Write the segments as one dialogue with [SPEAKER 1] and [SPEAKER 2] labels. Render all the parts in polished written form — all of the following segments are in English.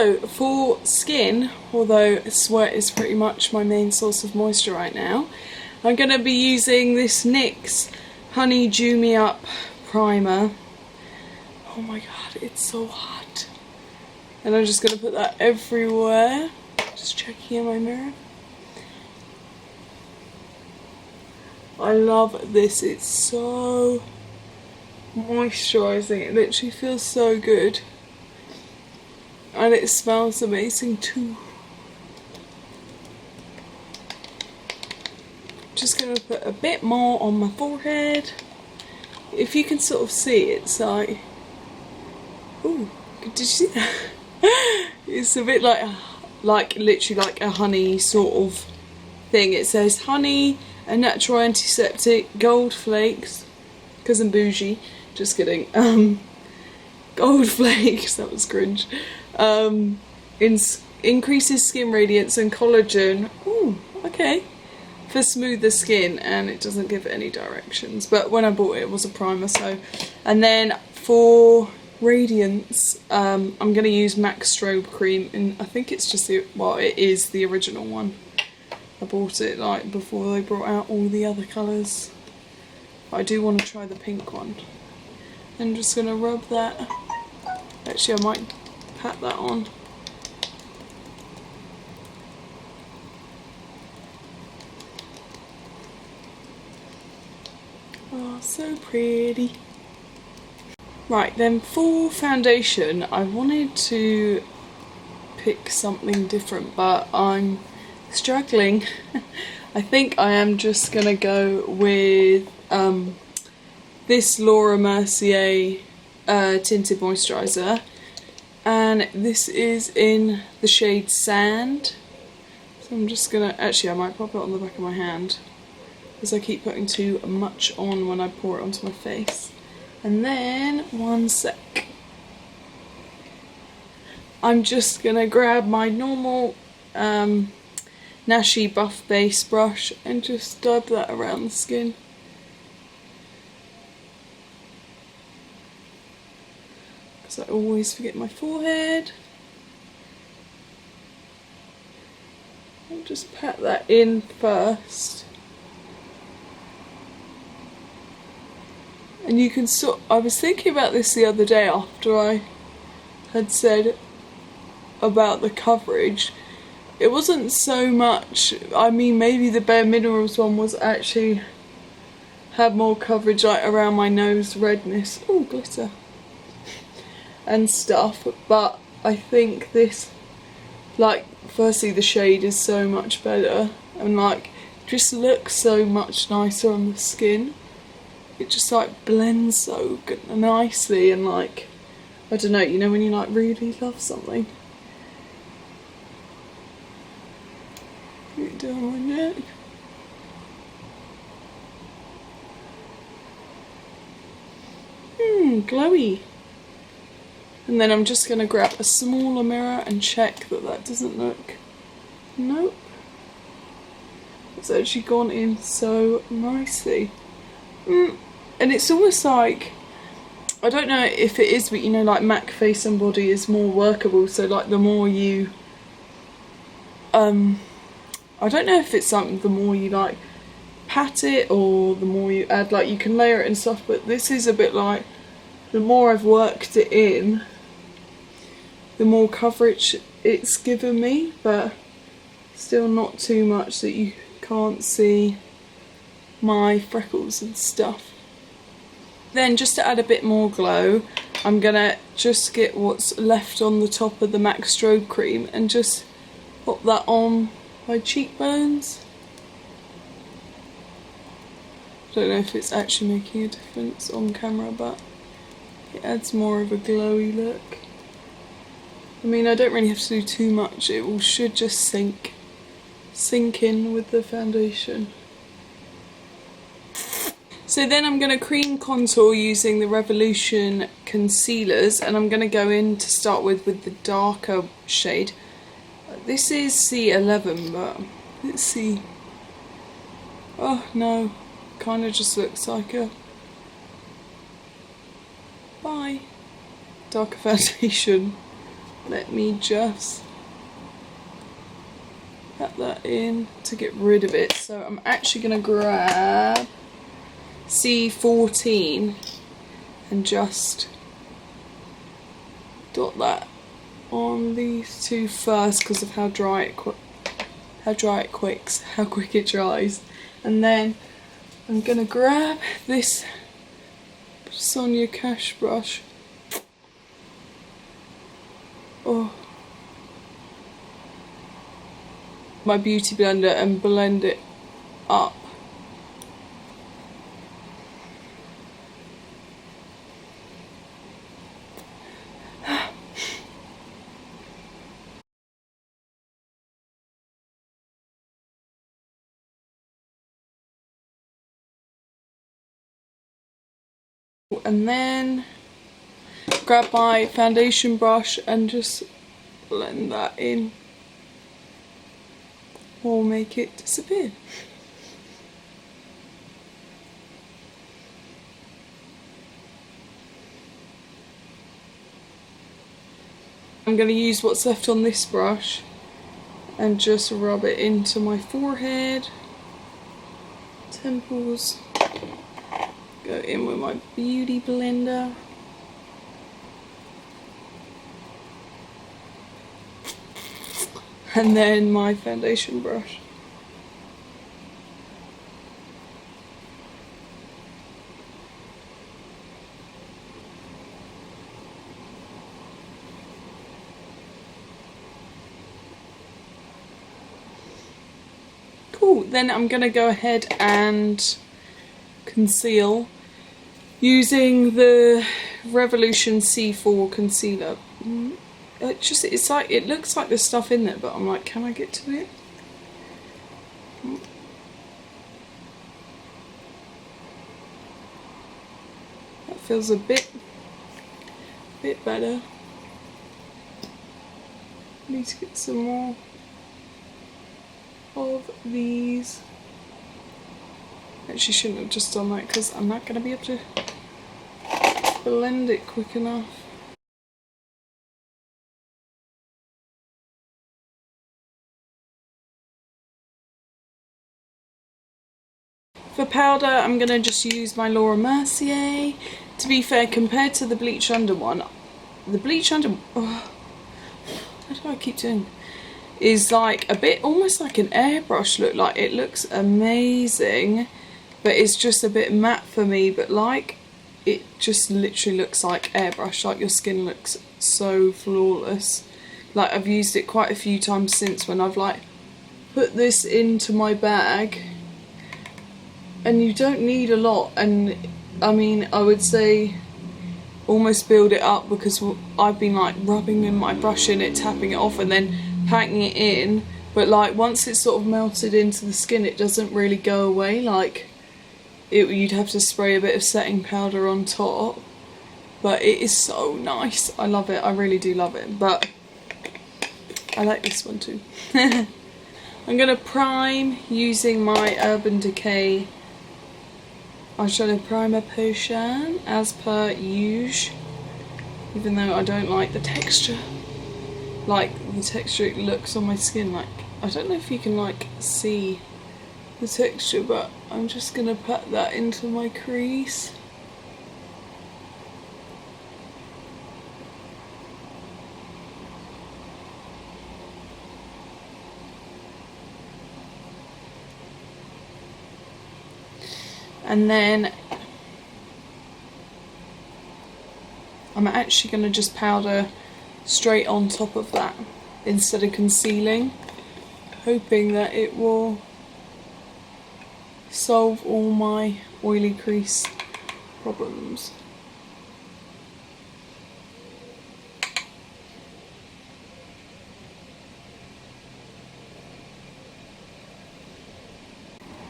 [SPEAKER 1] So for skin, although sweat is pretty much my main source of moisture right now, I'm going to be using this NYX Honey Dew Me Up primer. Oh my god, it's so hot. And I'm just going to put that everywhere. Just checking in my mirror. I love this, it's so moisturising, it literally feels so good. And it smells amazing too. Just going to put a bit more on my forehead. If you can sort of see, it's like, ooh, did you see that? It's a bit like literally like a honey sort of thing. It says honey, a natural antiseptic, gold flakes, because I'm bougie, just kidding, gold flakes, that was cringe, increases skin radiance and collagen, ooh, okay, for smoother skin, and it doesn't give any directions, but when I bought it, it was a primer, so, and then for radiance, I'm going to use MAC Strobe Cream, and I think it's just the, well, it is the original one. I bought it like before they brought out all the other colours. I do want to try the pink one. I'm just going to rub that. Actually, I might pat that on. Oh, so pretty. Right, then for foundation, I wanted to pick something different, but I'm struggling. I think I am just gonna go with this Laura Mercier tinted moisturiser, and this is in the shade Sand. So I'm just gonna, actually I might pop it on the back of my hand because I keep putting too much on when I pour it onto my face. And then, one sec, I'm just gonna grab my normal Nashi Buff Base brush and just dab that around the skin. Because I always forget my forehead. I'll just pat that in first. And you can sort, I was thinking about this the other day after I had said about the coverage. It wasn't so much, I mean maybe the Bare Minerals one was actually, had more coverage like around my nose redness, oh glitter, and stuff, but I think this, like, firstly the shade is so much better, and like, just looks so much nicer on the skin. It just like blends so good, nicely, and like, I don't know, you know when you like really love something. Put it down my neck. Glowy. And then I'm just going to grab a smaller mirror and check that that doesn't look, nope, it's actually gone in so nicely. And it's almost like, I don't know if it is, but you know, like MAC Face and Body is more workable, so like the more you, I don't know if it's something, the more you like pat it or the more you add, like you can layer it and stuff, but this is a bit like, the more I've worked it in, the more coverage it's given me, but still not too much that you can't see my freckles and stuff. Then just to add a bit more glow, I'm gonna just get what's left on the top of the MAC Strobe Cream and just pop that on my cheekbones. Don't know if it's actually making a difference on camera, but it adds more of a glowy look. I mean, I don't really have to do too much, it will should just sink in with the foundation. So then I'm going to cream contour using the Revolution concealers, and I'm going to go in to start with the darker shade. This is C11, but let's see. Oh no, kind of just looks like a darker foundation. let me just pat that in to get rid of it. So I'm actually going to grab C14 and just dot that on these two first because of how quick it dries. And then I'm going to grab this Sonia Cash brush. Oh, my beauty blender and blend it up. And then grab my foundation brush and just blend that in, or make it disappear. I'm going to use what's left on this brush and just rub it into my forehead, temples, go in with my beauty blender. And then my foundation brush. Cool, then I'm going to go ahead and conceal using the Revolution C4 concealer. It looks like there's stuff in there, but I'm like, can I get to it? That feels a bit better. Need to get some more of these. Actually shouldn't have just done that because I'm not going to be able to blend it quick enough. For powder, I'm going to just use my Laura Mercier. To be fair, compared to the Bleach Under one, the Bleach Under, oh, how do I keep doing? Is like a bit, almost like an airbrush look. Like, it looks amazing, but it's just a bit matte for me. But like, it just literally looks like airbrush. Like, your skin looks so flawless. Like, I've used it quite a few times since when I've like put this into my bag. And you don't need a lot, and I mean, I would say almost build it up, because I've been like rubbing in my brush in it, tapping it off and then packing it in, but like once it's sort of melted into the skin, it doesn't really go away. Like, you'd have to spray a bit of setting powder on top, but it is so nice. I love it, I really do love it, but I like this one too. I'm going to prime using my Urban Decay eyeshadow primer potion as per usual, even though I don't like the texture. Like, the texture it looks on my skin, like, I don't know if you can like see the texture, but I'm just gonna pat that into my crease. And then I'm actually going to just powder straight on top of that instead of concealing, hoping that it will solve all my oily crease problems.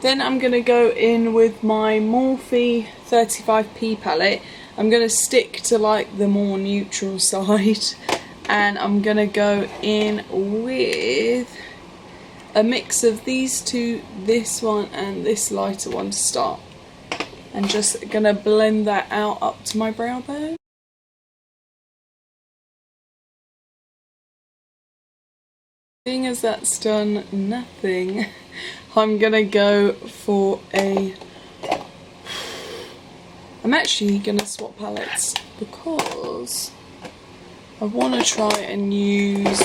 [SPEAKER 1] Then I'm going to go in with my Morphe 35p palette. I'm going to stick to like the more neutral side, and I'm going to go in with a mix of these two, this one and this lighter one to start. And just going to blend that out up to my brow bone. Seeing as that's done nothing, I'm gonna go for a... I'm actually gonna swap palettes because I want to try and use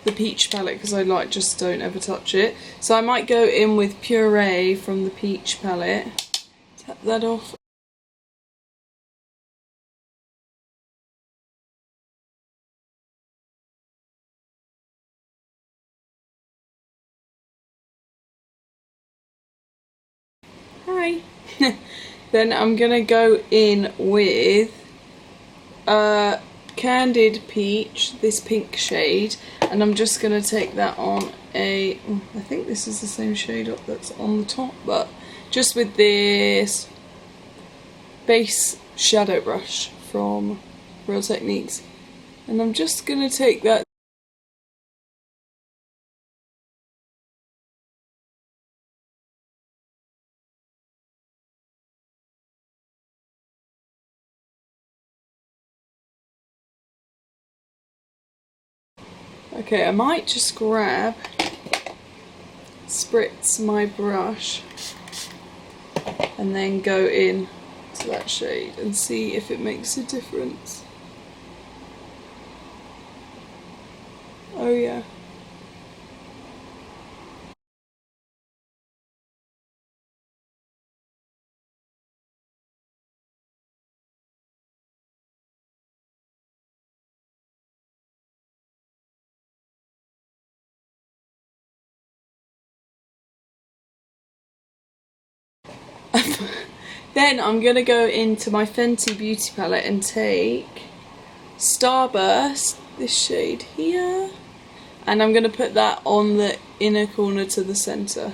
[SPEAKER 1] the peach palette because I just don't ever touch it. So I might go in with Puree from the peach palette. Tap that off. Hi. Then I'm gonna go in with Candied Peach, this pink shade, and I'm just gonna take that on I think this is the same shade that's on the top, but just with this base shadow brush from Real Techniques, and I'm just gonna take that. Okay, I might just grab, spritz my brush, and then go in to that shade and see if it makes a difference. Oh yeah. Then I'm gonna go into my Fenty Beauty palette and take Starburst, this shade here, and I'm gonna put that on the inner corner to the centre.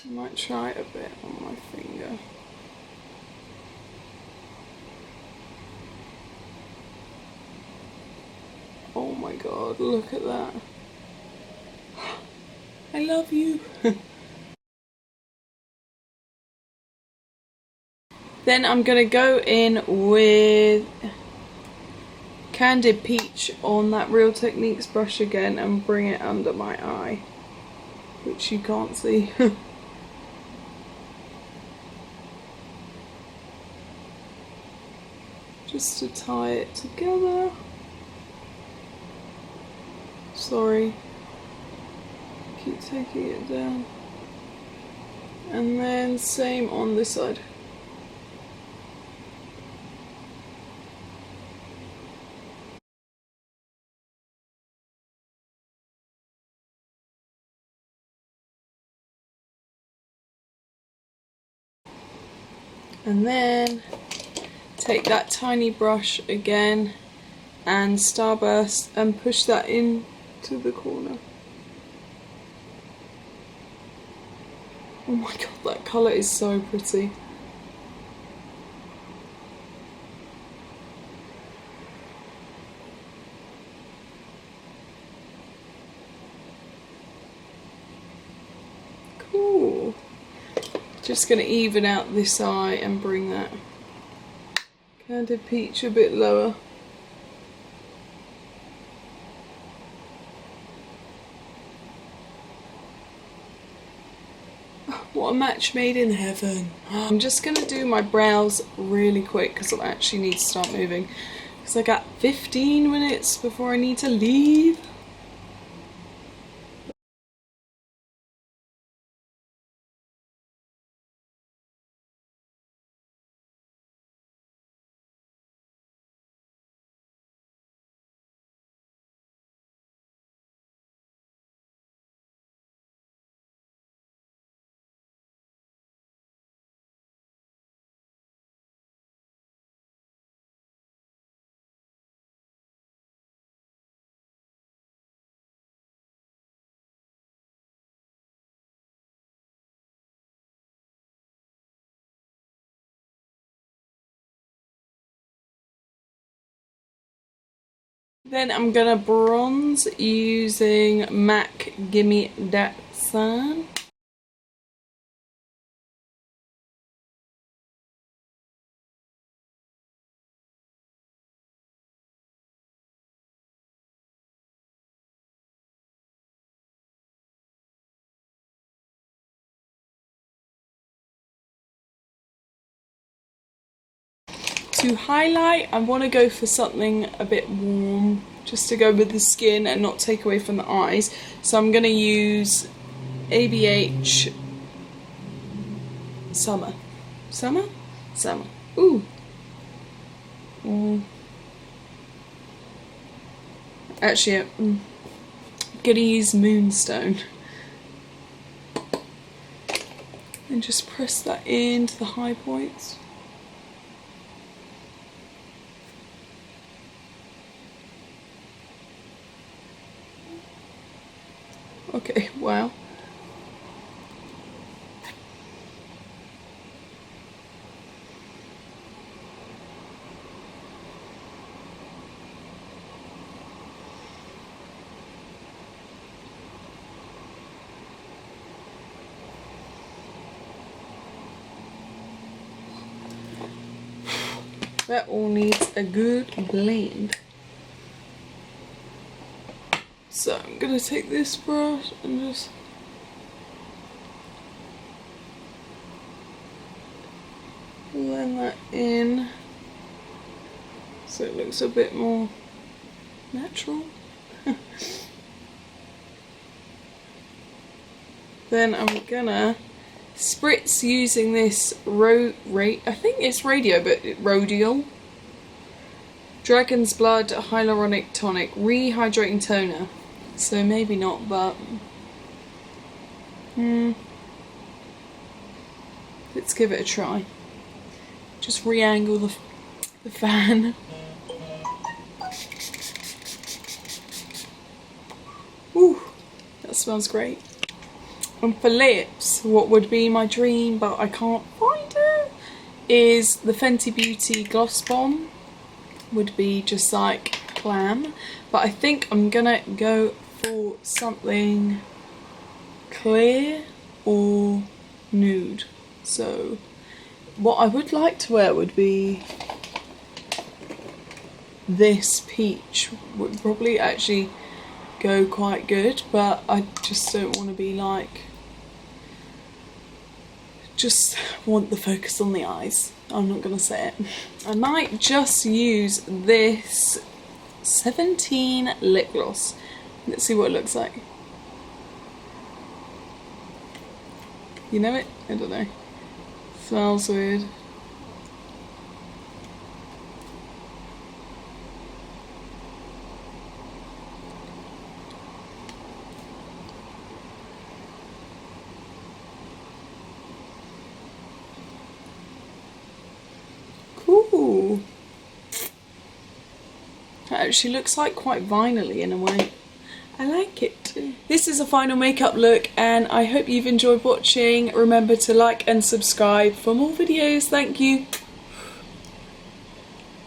[SPEAKER 1] I might try it a bit on my finger. Oh my god, look at that. I love you. Then I'm gonna go in with Candied Peach on that Real Techniques brush again and bring it under my eye, which you can't see. Just to tie it together. Sorry, keep taking it down. And then same on this side. And then take that tiny brush again and Starburst and push that in to the corner. Oh my god, that colour is so pretty. Cool. Just gonna even out this eye and bring that Candied Peach a bit lower. What a match made in heaven. I'm just gonna do my brows really quick because I actually need to start moving. Because I got 15 minutes before I need to leave. Then I'm gonna bronze using MAC Gimme That Sun. To highlight, I want to go for something a bit warm, just to go with the skin and not take away from the eyes. So I'm going to use ABH Summer. Summer? Summer. Ooh. Actually, I'm going to use Moonstone. And just press that into the high points. Okay, wow. That all needs a good blend. So I'm going to take this brush and just blend that in so it looks a bit more natural. Then I'm gonna spritz using this I think it's radio, but Rodial Dragon's Blood Hyaluronic Tonic Rehydrating Toner. So maybe not, but let's give it a try. Just re-angle the fan. Ooh, that smells great. And for lips, what would be my dream, but I can't find it, is the Fenty Beauty Gloss Bomb. Would be just like clam, but I think I'm gonna go for something clear or nude. So what I would like to wear would be this peach. Would probably actually go quite good, but I just don't want to be like, just want the focus on the eyes. I'm not gonna say it. I might just use this 17 lip gloss. Let's see what it looks like. You know it? I don't know. Smells weird. Cool. That actually looks like quite vinyl-y in a way. I like it. This is a final makeup look and I hope you've enjoyed watching. Remember to like and subscribe for more videos. Thank you.